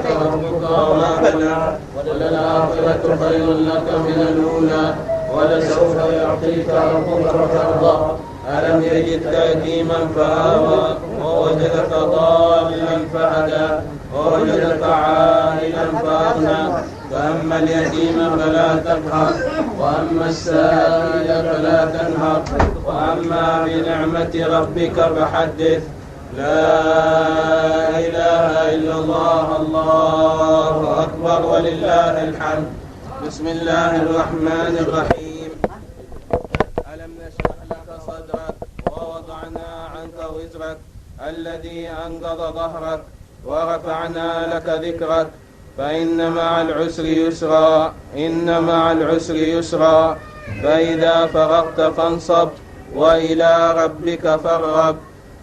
ودعاك ربك وما قلى، وللآخرة خير لك من الأولى، ولسوف يعطيك ربك فترضى. ألم يجدك يتيما فآوى، ووجدك ضالا فهدى، ووجدك عائلا فأغنى. فأما اليتيم فلا تقهر، وأما السائل فلا تنهر، وأما بنعمة ربك فحدث. لا إله إلا الله، الله أكبر ولله الحمد. بسم الله الرحمن الرحيم. ألم نشرح لك صدرك ووضعنا عنك وزرك الذي أنقض ظهرك ورفعنا لك ذكرك، فإن مع العسر يسرا، إن مع العسر يسرا، فإذا فرغت فانصب وإلى ربك فارغب.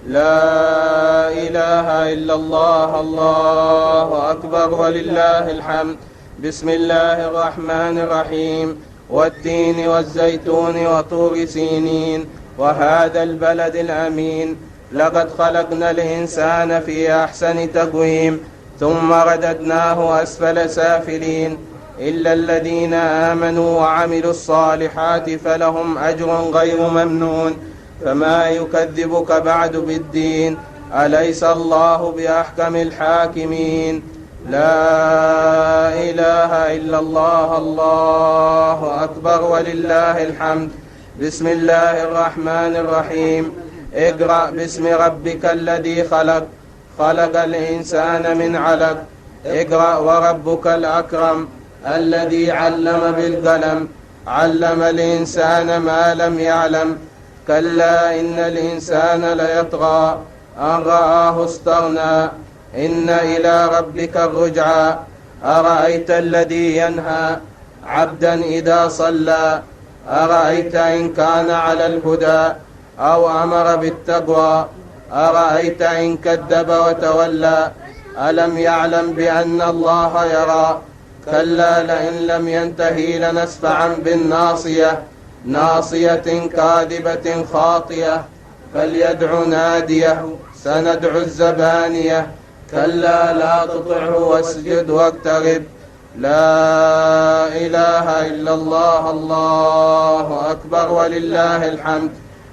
لا إله إلا الله، الله أكبر ولله الحمد. بسم الله الرحمن الرحيم. والتين والزيتون وطور سينين وهذا البلد الأمين. لقد خلقنا الإنسان في أحسن تقويم ثم رددناه أسفل سافلين إلا الذين آمنوا وعملوا الصالحات فلهم أجر غير ممنون. فما يكذبك بعد بالدين؟ أليس الله بأحكم الحاكمين؟ لا إله إلا الله، الله أكبر ولله الحمد. بسم الله الرحمن الرحيم. اقرأ باسم ربك الذي خلق، خلق الإنسان من علق. اقرأ وربك الأكرم الذي علم بالقلم، علم الإنسان ما لم يعلم. كلا إن الإنسان ليطغى أن رآه استغنى، إن إلى ربك الرجعى. أرأيت الذي ينهى عبدا إذا صلى، أرأيت إن كان على الهدى أو أمر بالتقوى، أرأيت إن كذب وتولى. ألم يعلم بأن الله يرى؟ كلا لئن لم ينتهي لنسفعا بالناصية، ناصية كاذبة خاطية. فليدع ناديه، سندع الزبانية. كلا لا تطعه واسجد واقترب. لا إله إلا الله، الله أكبر ولله الحمد.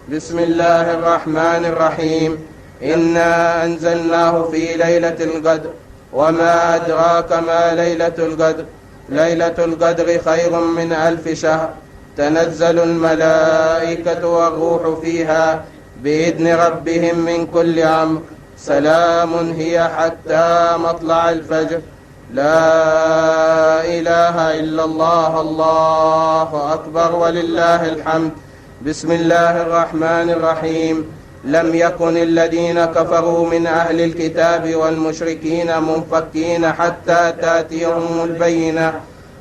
بسم الله الرحمن الرحيم. إنا أنزلناه في ليلة القدر، وما أدراك ما ليلة القدر. ليلة القدر خير من 1000 شهر. تنزل الملائكة والروح فيها بإذن ربهم من كل أمر. سلام هي حتى مطلع الفجر. لا إله إلا الله، الله أكبر ولله الحمد. بسم الله الرحمن الرحيم. لم يكن الذين كفروا من أهل الكتاب والمشركين منفكين حتى تأتيهم البينة.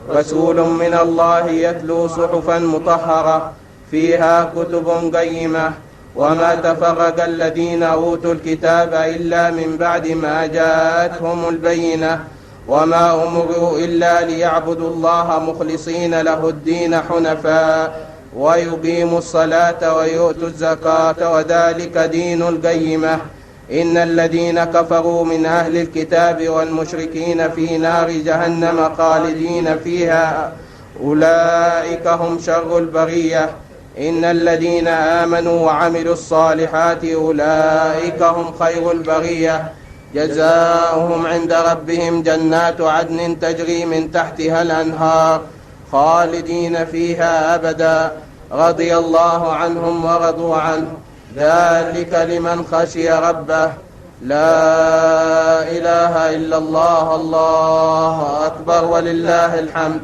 رسول من الله يتلو صحفا مطهرة فيها كتب قيمة. وما تفرق الذين أوتوا الكتاب إلا من بعد ما جاءتهم البينة. وما أمروا إلا ليعبدوا الله مخلصين له الدين حنفاء ويقيموا الصلاة ويؤتوا الزكاة وذلك دين القيمة. إن الذين كفروا من أهل الكتاب والمشركين في نار جهنم خالدين فيها أولئك هم شر البرية. إن الذين آمنوا وعملوا الصالحات أولئك هم خير البرية. جزاؤهم عند ربهم جنات عدن تجري من تحتها الأنهار خالدين فيها أبدا. رضي الله عنهم ورضوا عنه، ذلك لمن خشي ربه. لا إله إلا الله، الله أكبر ولله الحمد.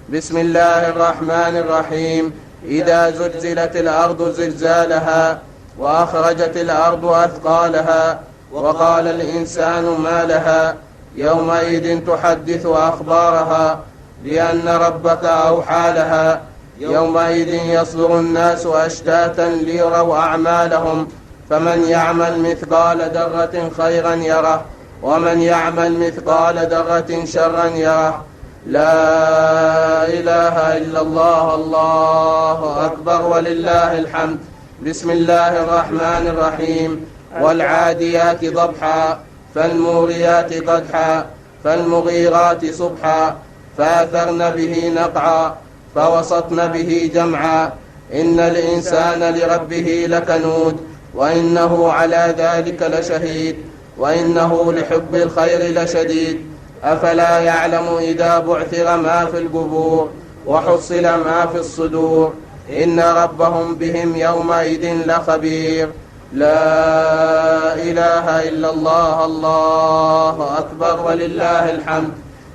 بسم الله الرحمن الرحيم. إذا زلزلت الأرض زلزالها وأخرجت الأرض أثقالها وقال الإنسان ما لها يومئذ تحدث أخبارها بأن ربك أوحى لها. يومئذ يصدر الناس أشتاتا ليروا أعمالهم. فمن يعمل مثقال ذرة خيرا يره ومن يعمل مثقال ذرة شرا يره. لا إله إلا الله، الله أكبر ولله الحمد. بسم الله الرحمن الرحيم. والعاديات ضبحا فالموريات قدحا فالمغيرات صبحا فأثرن به نقعا فوسطن به جمعا إن الإنسان لربه لكنود وإنه على ذلك لشهيد وإنه لحب الخير لشديد أفلا يعلم إذا بعثر ما في القبور وحصل ما في الصدور إن ربهم بهم يومئذ لخبير. لا إله إلا الله. الله أكبر ولله الحمد.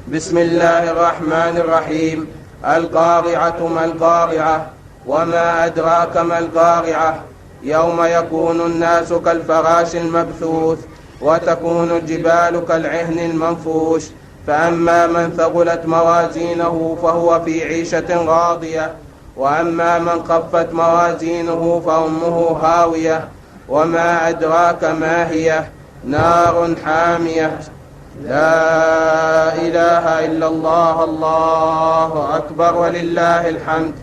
بسم الله الرحمن الرحيم. القارعة ما القارعة وما أدراك ما القارعة يوم يكون الناس كالفراش المبثوث وتكون الجبال كالعهن المنفوش فأما من ثقلت موازينه فهو في عيشة راضية وأما من خفت موازينه فأمه هاوية وما أدراك ما هي نار حامية. لا إله إلا الله. الله أكبر ولله الحمد.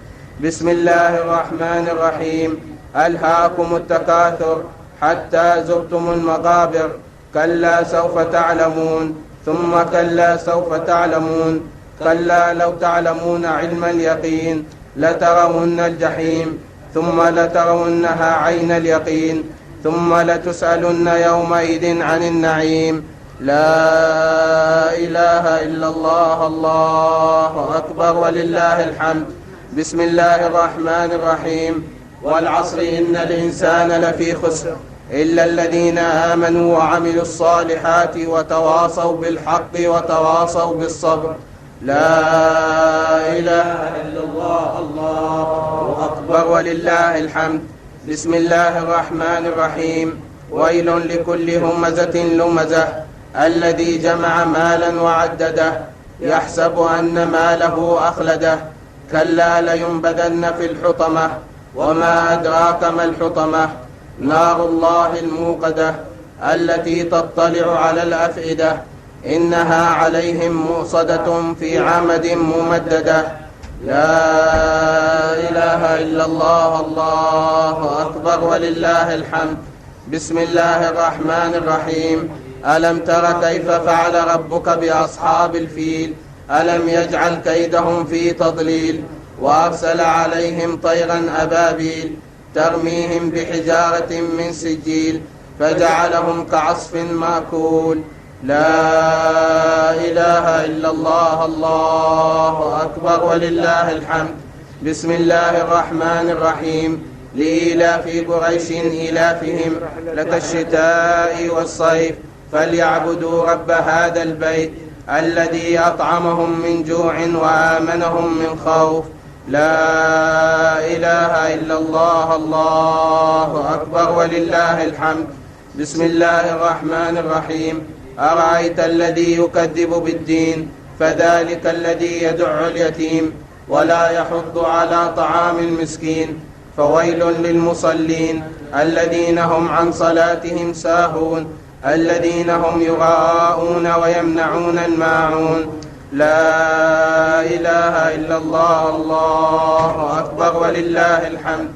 بسم الله الرحمن الرحيم. ألهاكم التكاثر حتى زرتم المقابر كلا سوف تعلمون ثم كلا سوف تعلمون كلا لو تعلمون علم اليقين لترون الجحيم ثم لترونها عين اليقين ثم لتسألن يومئذ عن النعيم. لا إله إلا الله. الله أكبر ولله الحمد. بسم الله الرحمن الرحيم. والعصر إن الإنسان لفي خسر إلا الذين آمنوا وعملوا الصالحات وتواصوا بالحق وتواصوا بالصبر. لا إله إلا الله. الله أكبر ولله الحمد. بسم الله الرحمن الرحيم. ويل لكل همزة لمزة الذي جمع مالا وعدده يحسب أن ماله أخلده كلا لينبذن في الحطمة وما أدراك ما الحطمة نار الله الموقدة التي تطلع على الأفئدة إنها عليهم مؤصدة في عمد ممددة. لا إله إلا الله. الله أكبر ولله الحمد. بسم الله الرحمن الرحيم. ألم تر كيف فعل ربك بأصحاب الفيل ألم يجعل كيدهم في تضليل وأرسل عليهم طيرا أبابيل ترميهم بحجارة من سجيل فجعلهم كعصف مأكول. لا إله إلا الله. الله أكبر ولله الحمد. بسم الله الرحمن الرحيم. لإيلاف قريش إيلافهم رحلة الشتاء والصيف فليعبدوا رب هذا البيت الذي أطعمهم من جوع وآمنهم من خوف. لا إله إلا الله. الله أكبر ولله الحمد. بسم الله الرحمن الرحيم. أرأيت الذي يكذب بالدين فذلك الذي يدع اليتيم ولا يحض على طعام المسكين فويل للمصلين الذين هم عن صلاتهم ساهون الذين هم يراءون ويمنعون الماعون. لا إله إلا الله. الله أكبر ولله الحمد.